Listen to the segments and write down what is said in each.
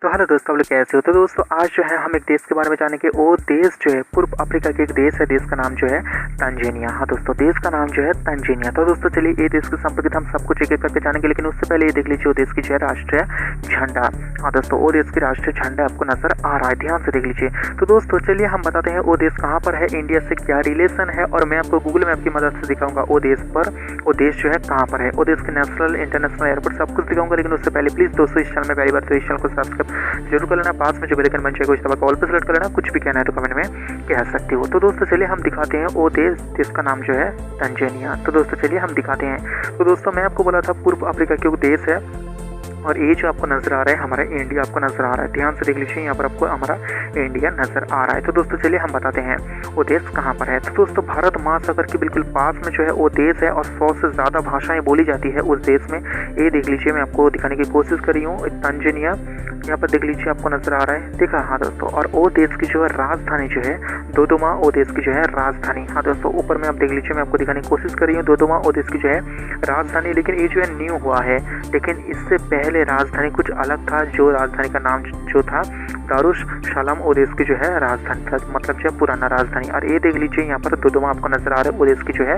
तो हेलो दोस्तों, आप लोग कैसे हो। तो दोस्तों आज जो है हम एक देश के बारे में जानेंगे। वो देश जो है पूर्व अफ्रीका के एक देश है। देश का नाम जो है तंजानिया। हाँ दोस्तों, देश का नाम जो है तंजानिया। तो दोस्तों चलिए ये देश के संपर्कित हम सब कुछ एक एक करके जानेंगे, लेकिन उससे पहले ये देख लीजिए वो देश की जो है राष्ट्रीय झंडा। हाँ दोस्तों, वो देश की राष्ट्रीय झंडा आपको नजर आ रहा है, ध्यान से देख लीजिए। तो दोस्तों चलिए हम बताते हैं वो देश कहाँ पर है, इंडिया से क्या रिलेशन है, और मैं आपको गूगल मैप की मदद से दिखाऊंगा वो देश पर वो देश जो है कहाँ पर है। वो देश के नेशनल इंटरनेशनल एयरपोर्ट सब कुछ दिखाऊंगा, लेकिन उससे पहले प्लीज दोस्तों इस चैनल में पहली बार तो इस चैनल को सब्सक्राइब जरूर कर लेना। पास में जो बेल आइकन बन जाएगा उस दबा कॉल पर सेलेक्ट कर लेना। कुछ भी कहना है तो कमेंट में कह सकते हो। तो दोस्तों चलिए हम दिखाते हैं वो देश जिसका नाम जो है तंजानिया। तो दोस्तों चलिए हम दिखाते हैं। तो दोस्तों मैं आपको बोला था पूर्व अफ्रीका के वो देश है, और ये जो आपको नजर आ रहा है हमारा इंडिया आपको नजर आ रहा है। ध्यान से देख लीजिए, यहाँ पर आपको हमारा इंडिया नजर आ रहा है। तो दोस्तों चलिए हम बताते हैं वो देश कहाँ पर है। तो दोस्तों भारत महासागर के बिल्कुल पास में जो है वो देश है, और 100 से ज़्यादा भाषाएं बोली जाती है उस देश में। ये देख लीजिए, मैं आपको दिखाने की कोशिश कर रही हूँ। तंजानिया यहाँ पर देख लीजिए आपको नजर आ रहा है, देखा। हाँ दोस्तों, और वो देश की जो है राजधानी जो है दोदोमा, वो देश की जो है राजधानी। हाँ दोस्तों ऊपर में आप देख लीजिए, मैं आपको दिखाने की कोशिश कर रही हूँ दोदोमा वो देश की जो है राजधानी। लेकिन ये जो है न्यू हुआ है, लेकिन इससे पहले राजधानी कुछ अलग था। जो राजधानी का नाम जो था दारुस सलाम, वो देश की जो है राजधानी था, मतलब जो पुराना राजधानी। और ये देख लीजिए यहाँ पर दोदोमा आपको नजर आ रहा है वो देश की जो है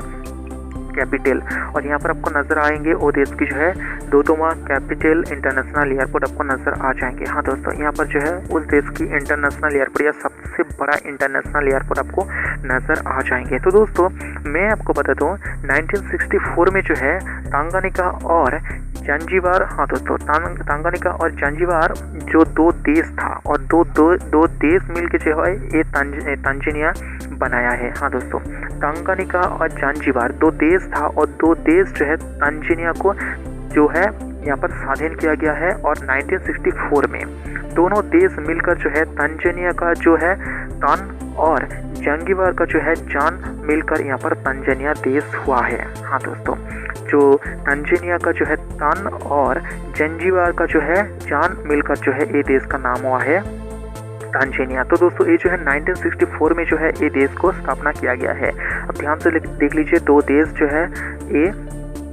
कैपिटल, और यहाँ पर आपको नजर आएंगे वो देश की जो है दोदोमा कैपिटल इंटरनेशनल एयरपोर्ट आपको नजर आ जाएंगे। हाँ दोस्तों, यहाँ पर जो है उस देश की इंटरनेशनल एयरपोर्ट या सबसे बड़ा इंटरनेशनल एयरपोर्ट आपको नजर आ जाएंगे। तो दोस्तों मैं आपको बता दूँ 1964 में जो है तांगानिका और जंजीबार, हाँ दोस्तों तांगानिका और जंजीबार जो दो देश था, और दो देश मिल के जो है ये तंजानिया बनाया है। हाँ दोस्तों, तांगानिका और जंजीबार दो देश था, और दो देश जो है तंजानिया को जो है यहाँ पर स्वाधीन किया गया है। और 1964 में दोनों देश मिलकर जो है तंजानिया का जो है तन, और जंजीबार का जो है जान मिलकर यहाँ पर तंजानिया देश हुआ है। हाँ दोस्तों, जो तंजानिया का जो है तन और जंजीबार का जो है जान मिलकर जो है ये देश का नाम हुआ है तंजानिया। तो दोस्तों ये जो है 1964 में जो है ये देश को स्थापना किया गया है। अब ध्यान से देख लीजिए, दो देश जो है ये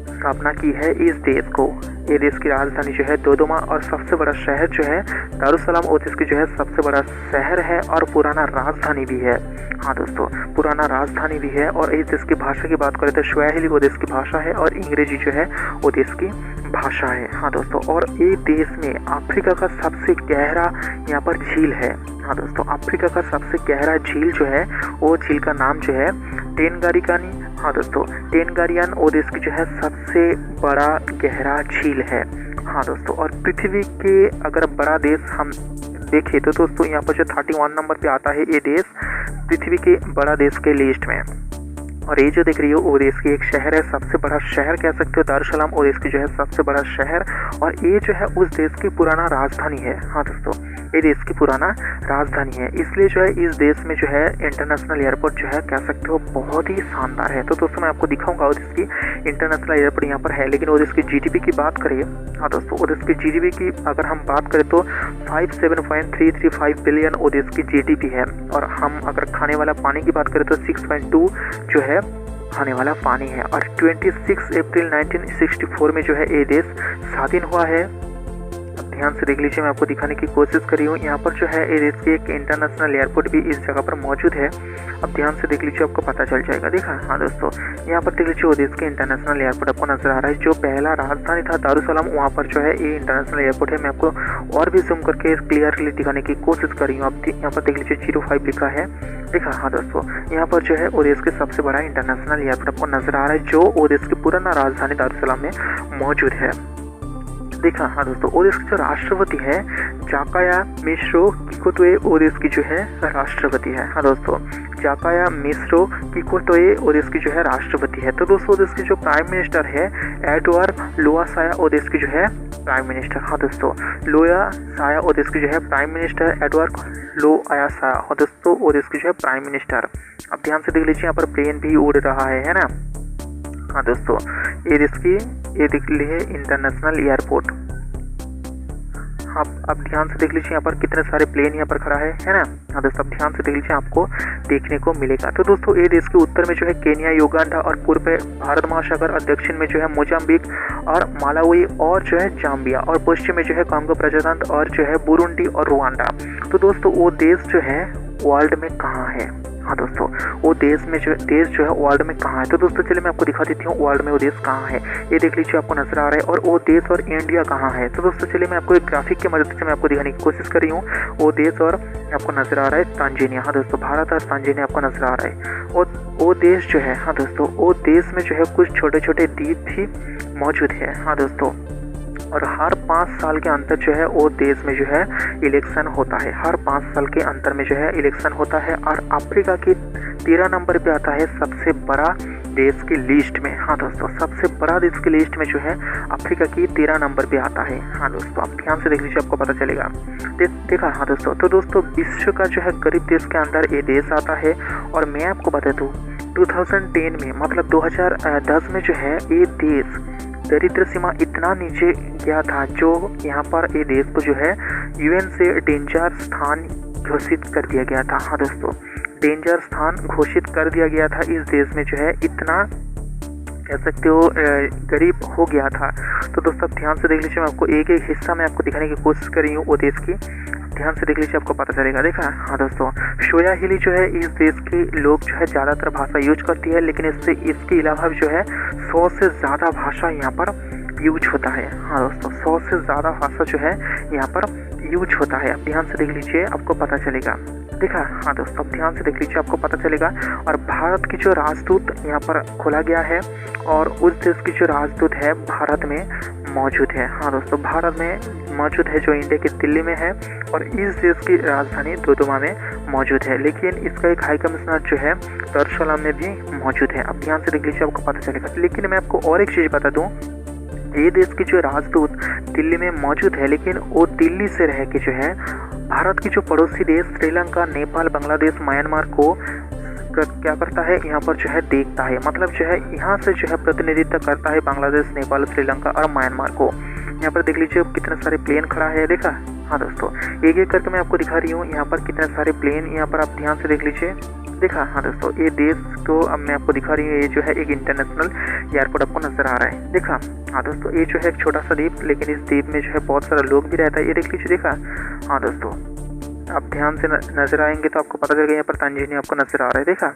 स्थापना की है इस देश को। ये देश की राजधानी जो है दोदोमा, और सबसे बड़ा शहर जो है दारुसलाम वो देश की जो है सबसे बड़ा शहर है, और पुराना राजधानी भी है। हाँ दोस्तों, पुराना राजधानी भी है। और इस देश की भाषा की बात करें तो स्वाहिली वो देश की भाषा है, और अंग्रेजी जो है वो देश की भाषा है। हाँ दोस्तों, और ये देश में अफ्रीका का सबसे गहरा यहाँ पर झील है। हाँ दोस्तों, अफ्रीका का सबसे गहरा झील जो है वो झील का नाम जो है टेनगारिकानी। हाँ दोस्तों, टेनगारियन वो देश की जो है सबसे बड़ा गहरा झील है। हाँ दोस्तों, और पृथ्वी के अगर बड़ा देश हम देखें तो दोस्तों यहाँ पर जो 31 नंबर पे आता है ये देश पृथ्वी के बड़ा देश के लिस्ट में। और ये जो देख रही हो वो देश की एक शहर है, सबसे बड़ा शहर कह सकते हो दारुसलाम वो देश की जो है सबसे बड़ा शहर, और ये जो है उस देश की पुराना राजधानी है। हाँ दोस्तों, ये देश की पुराना राजधानी है, इसलिए जो है इस देश में जो है इंटरनेशनल एयरपोर्ट जो है कह सकते हो बहुत ही शानदार है। तो दोस्तों मैं आपको दिखाऊंगा वो देश की इंटरनेशनल एयरपोर्ट यहाँ पर है। लेकिन वो देश की जीडीपी की बात करें, हाँ दोस्तों वो देश की जीडीपी की अगर हम बात करें तो 57.335 बिलियन वो देश की जीडीपी है। और हम अगर खाने वाला पानी की बात करें तो 6.2 जो है खाने वाला पानी है। और 26 अप्रैल 1964 में जो है ये देश स्वाधीन हुआ है। ध्यान से देख लीजिए, मैं आपको दिखाने की कोशिश कर रही हूँ। यहाँ पर जो है ये देश की एक इंटरनेशनल एयरपोर्ट भी इस जगह पर मौजूद है। अब ध्यान से देख लीजिए, आपको पता चल जाएगा। देखा। हाँ दोस्तों, यहाँ पर देख लीजिए वो देश के इंटरनेशनल एयरपोर्ट आपको नजर आ रहा है। जो पहला राजधानी था दारुसलाम, वहाँ पर जो है ये इंटरनेशनल एयरपोर्ट है। मैं आपको और भी जूम करके क्लियरली दिखाने की कोशिश कर रही हूँ। अब यहाँ पर देख लीजिए 05 लिखा है, देखा। हाँ दोस्तों, यहाँ पर जो है वो देश के सबसे बड़ा इंटरनेशनल एयरपोर्ट आपको नजर आ रहा है, जो वो देश की पुराना राजधानी दारुसलाम में मौजूद है। देखा। हाँ दोस्तों, वो देश की जो राष्ट्रपति है जाकाया मिस्रो किकोटोए वो देश की जो है राष्ट्रपति है। हाँ दोस्तों, जाकाया मिस्रो किकोटोए वो देश की जो है राष्ट्रपति है। तो दोस्तों देश की जो प्राइम मिनिस्टर है एडवर्ड लोआसाया वो देश की जो है प्राइम मिनिस्टर। हाँ दोस्तों, लोआसाया वो देश की जो है प्राइम मिनिस्टर, एडवर्ड लोआसाया हाँ दोस्तों वो देश की जो है प्राइम मिनिस्टर। अब ध्यान से देख लीजिए, यहाँ पर प्लेन भी उड़ रहा है ना। हाँ दोस्तों, ये देश की ये दिख रही है इंटरनेशनल एयरपोर्ट। आप ध्यान से देख लीजिए यहाँ पर कितने सारे प्लेन यहाँ पर खड़ा है ना। हाँ दोस्तों, आप ध्यान से देख लीजिए, आपको देखने को मिलेगा। तो दोस्तों ये देश के उत्तर में जो है केन्या, युगांडा और पूर्व में भारत महासागर और दक्षिण में जो है मोजाम्बिक और मालावी और जो है जाम्बिया और पश्चिम में जो है कांगो प्रजातंत्र और जो है बुरुंडी और रुवांडा। तो दोस्तों वो देश जो है वर्ल्ड में कहाँ है? हाँ दोस्तों, वो देश जो है वर्ल्ड में कहाँ है? तो दोस्तों चलिए मैं आपको दिखा देती हूँ वर्ल्ड में वो देश कहाँ है। ये देख लीजिए, आपको नजर आ रहा है। और वो देश और इंडिया कहाँ है? तो दोस्तों चलिए मैं आपको एक ग्राफिक की मदद से मैं आपको दिखाने की कोशिश कर रही हूँ। वो देश और आपको नजर आ रहा है तंजानिया। हाँ दोस्तों, भारत और तंजानिया आपको नजर आ रहा है। और वो देश जो है, हाँ दोस्तों, वो देश में जो है कुछ छोटे छोटे द्वीप भी मौजूद है। हाँ दोस्तों, और हर 5 साल के अंतर जो है वो देश में जो है इलेक्शन होता है। हर 5 साल के अंतर में जो है इलेक्शन होता है। और अफ्रीका की 13 नंबर पे आता है सबसे बड़ा देश की लिस्ट में। हाँ दोस्तों, सबसे बड़ा देश की लिस्ट में जो है अफ्रीका की 13 नंबर पे आता है। हाँ दोस्तों, आप ध्यान से देख लीजिए, आपको पता चलेगा। देखा। हाँ दोस्तों, तो दोस्तों विश्व का जो है गरीब देश के अंदर ये देश आता है। और मैं आपको बता दूँ 2010 में, मतलब 2010 में जो है ये देश दरिद्र सीमा इतना नीचे गया था, जो यहाँ पर ये देश को जो है यूएन से डेंजर स्थान घोषित कर दिया गया था। हाँ दोस्तों, डेंजर स्थान घोषित कर दिया गया था। इस देश में जो है इतना कह सकते हो गरीब हो गया था। तो दोस्तों ध्यान से देख लीजिए, मैं आपको एक एक हिस्सा में आपको दिखाने की कोशिश कर रही हूँ वो देश की। ध्यान से देख लीजिए, आपको पता चलेगा। देखा। हाँ दोस्तों, स्वाहिली जो है इस देश के लोग जो है ज़्यादातर भाषा यूज करती है, लेकिन इसके अलावा जो है 100 से ज़्यादा भाषा यहाँ पर यूज होता है। हाँ दोस्तों, 100 से ज़्यादा भाषा जो है यहाँ पर यूज होता है। आप ध्यान से देख लीजिए, आपको पता चलेगा। देखा। हाँ दोस्तों, आप ध्यान से देख लीजिए, आपको पता चलेगा। और भारत की जो राजदूत यहाँ पर खोला गया है और उस देश की जो राजदूत है भारत में मौजूद है। हाँ दोस्तों, भारत में मौजूद है, जो इंडिया की दिल्ली में है। और इस देश की राजधानी दोदोमा में मौजूद है, लेकिन इसका एक हाई कमिश्नर जो है दरसलाम में भी मौजूद है। अब ध्यान से देख लीजिए, आपको पता चलेगा। लेकिन मैं आपको और एक चीज़ बता दूँ, ये देश की जो राजदूत दिल्ली में मौजूद है, लेकिन वो दिल्ली से रह के जो है भारत की जो पड़ोसी देश श्रीलंका, नेपाल, बांग्लादेश, म्यांमार को क्या करता है, यहाँ पर जो है देखता है। मतलब जो है यहाँ से जो है प्रतिनिधित्व करता है बांग्लादेश, नेपाल, श्रीलंका और म्यांमार को। यहाँ पर देख लीजिए कितने सारे प्लेन खड़ा है। देखा। हाँ दोस्तों, एक एक करके मैं आपको दिखा रही हूँ यहाँ पर कितने सारे प्लेन, यहाँ पर आप ध्यान से देख लीजिए। देखा। हाँ दोस्तों, ये देश को अब मैं आपको दिखा रही हूँ, ये जो है एक इंटरनेशनल एयरपोर्ट आपको नजर आ रहा है। देखा। हाँ दोस्तों, ये जो है एक छोटा सा द्वीप, लेकिन इस द्वीप में जो है बहुत सारा लोग भी रहता है। ये देख लीजिए। देखा। हाँ दोस्तों, आप ध्यान से नजर आएंगे तो आपको पता चलेगा, यहाँ पर तंजानिया आपको नजर आ रहा है। देखा।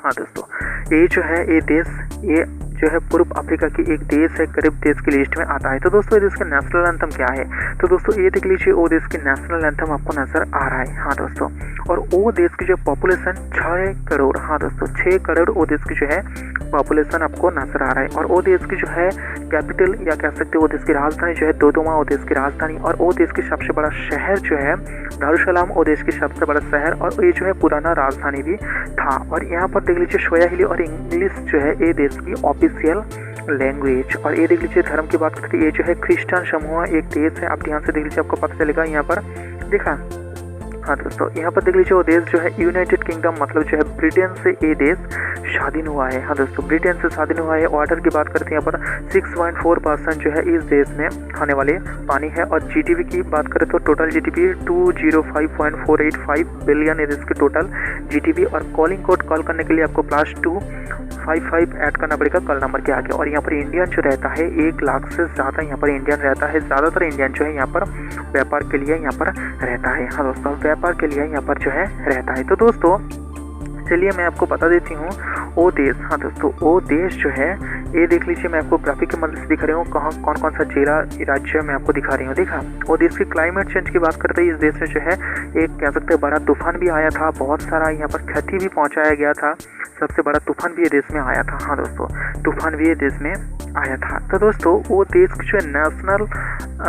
हाँ दोस्तों, ये जो है ये देश, ये जो है पूर्व अफ्रीका की एक देश है, गरीब देश की लिस्ट में आता है। तो दोस्तों ये देश का नेशनल एंथम क्या है? तो दोस्तों ये देख लीजिए, वो देश की नेशनल एंथम आपको नजर आ रहा है। हाँ दोस्तों, और वो देश की जो पॉपुलेशन 6 करोड़, हाँ दोस्तों 6 करोड़ वो देश की जो है पॉपुलेशन आपको नजर आ रहा है। और वो देश की जो है कैपिटल या कह सकते हो वो देश की राजधानी जो है दोदोमा, वो देश की राजधानी। और वो देश की सबसे बड़ा शहर जो है दारुसलाम, वो देश की सबसे बड़ा शहर, और ये जो है पुराना राजधानी भी था। और यहाँ पर देख लीजिए स्वाहिली और इंग्लिश जो है ये देश की ऑफिशियल लैंग्वेज। और ये देख लीजिए धर्म की बात करते हैं, ये जो है क्रिश्चियन समूह एक देश है। आप ध्यान से देख लीजिए, आपको पता चलेगा यहाँ पर। देखा। हाँ दोस्तों, यहाँ पर देख लीजिए वो देश जो है यूनाइटेड किंगडम, मतलब जो है ब्रिटेन से ये देश स्वाधीन हुआ है। हाँ दोस्तों, ब्रिटेन से स्वाधीन हुआ है। वाटर की बात करते हैं, यहाँ पर 6.4% जो है इस देश में खाने वाले पानी है। और जीडीपी की बात करें तो टोटल जीडीपी 205.485 बिलियन है इसकी टोटल जीडीपी। और कॉलिंग कोड कॉल करने के लिए आपको +255 ऐड करना पड़ेगा कॉल नंबर के आगे। और यहाँ पर इंडियन जो रहता है 1 लाख से ज़्यादा यहाँ पर इंडियन रहता है। ज़्यादातर इंडियन जो है यहाँ पर व्यापार के लिए यहाँ पर रहता है। हाँ दोस्तों, व्यापार के लिए यहाँ पर जो है रहता है। तो दोस्तों चलिए मैं आपको बता देती हूँ वो देश। हाँ दोस्तों, वो देश जो है ये देख लीजिए, मैं आपको ग्राफिक की मदद से दिखा रही हूँ कहाँ कौन कौन सा जिला राज्य मैं आपको दिखा रही हूँ। देखा। वो देश की क्लाइमेट चेंज की बात करते हैं, इस देश में जो है एक कह सकते हैं बड़ा तूफान भी आया था, बहुत सारा यहाँ पर क्षति भी पहुँचाया गया था। सबसे बड़ा तूफान भी ये देश में आया था। हाँ दोस्तों, तूफान भी ये देश में आया था। तो दोस्तों वो देश की जो है नेशनल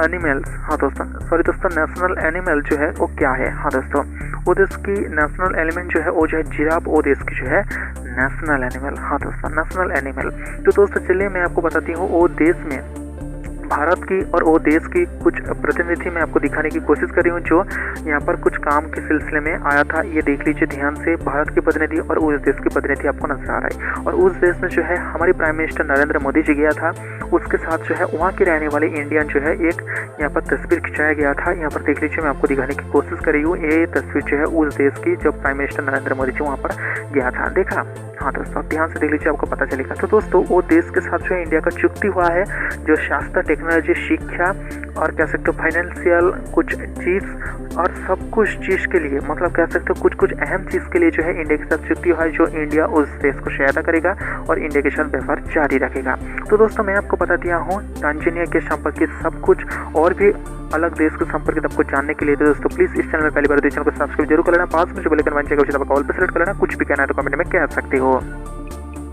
एनिमल्स, हाँ दोस्तों सॉरी दोस्तों, नेशनल एनिमल जो है वो क्या है? हाँ दोस्तों, वो देश की नेशनल एलिमेंट जो है वो जो है जिराफ, वो देश की जो है नेशनल एनिमल। हाँ दोस्तों, नेशनल एनिमल। तो दोस्तों चलिए मैं आपको बताती हूँ वो देश में भारत की और वो देश की कुछ प्रतिनिधि मैं आपको दिखाने की कोशिश कर रही हूँ, जो यहाँ पर कुछ काम के सिलसिले में आया था। ये देख लीजिए ध्यान से, भारत के प्रतिनिधि और उस देश के प्रतिनिधि आपको नजर आ रहा है। और उस देश में जो है हमारे प्राइम मिनिस्टर नरेंद्र मोदी जी गया था, उसके साथ जो है वहाँ के रहने वाले इंडियन जो है एक यहाँ पर तस्वीर खिंचाया गया था। यहाँ पर देख लीजिए, मैं आपको दिखाने की कोशिश कर रही हूँ। ये तस्वीर जो है उस देश की, जब प्राइम मिनिस्टर नरेंद्र मोदी जी वहाँ पर गया था। देखा? हाँ दोस्तों, आप ध्यान से देख लीजिए, आपको पता चलेगा। तो दोस्तों वो देश के साथ जो है इंडिया का चुक्ति हुआ है, जो शास्त्र, टेक्नोलॉजी, शिक्षा और कह सकते हो फाइनेंशियल कुछ चीज़ और सब कुछ चीज़ के लिए, मतलब कह सकते हो कुछ कुछ अहम चीज़ के लिए जो है इंडिया के साथ चुक्ति हुआ है, जो इंडिया उस देश को सहायता करेगा और इंडिया के साथ व्यापार जारी रखेगा। तो दोस्तों मैं आपको बता दिया हूँ तंजानिया के संपर्क की सब कुछ, और भी अलग देश के संपर्क आपको जानने के लिए। तो दोस्तों प्लीज़ इस चैनल में पहली बार चैनल को सब्सक्राइब जरूर कर लेना, पास में जो बेल आइकन बन जाएगा उसे दबाकर ऑल पे सेलेक्ट कर लेना। कुछ भी कहना है तो कमेंट में कह सकते हो।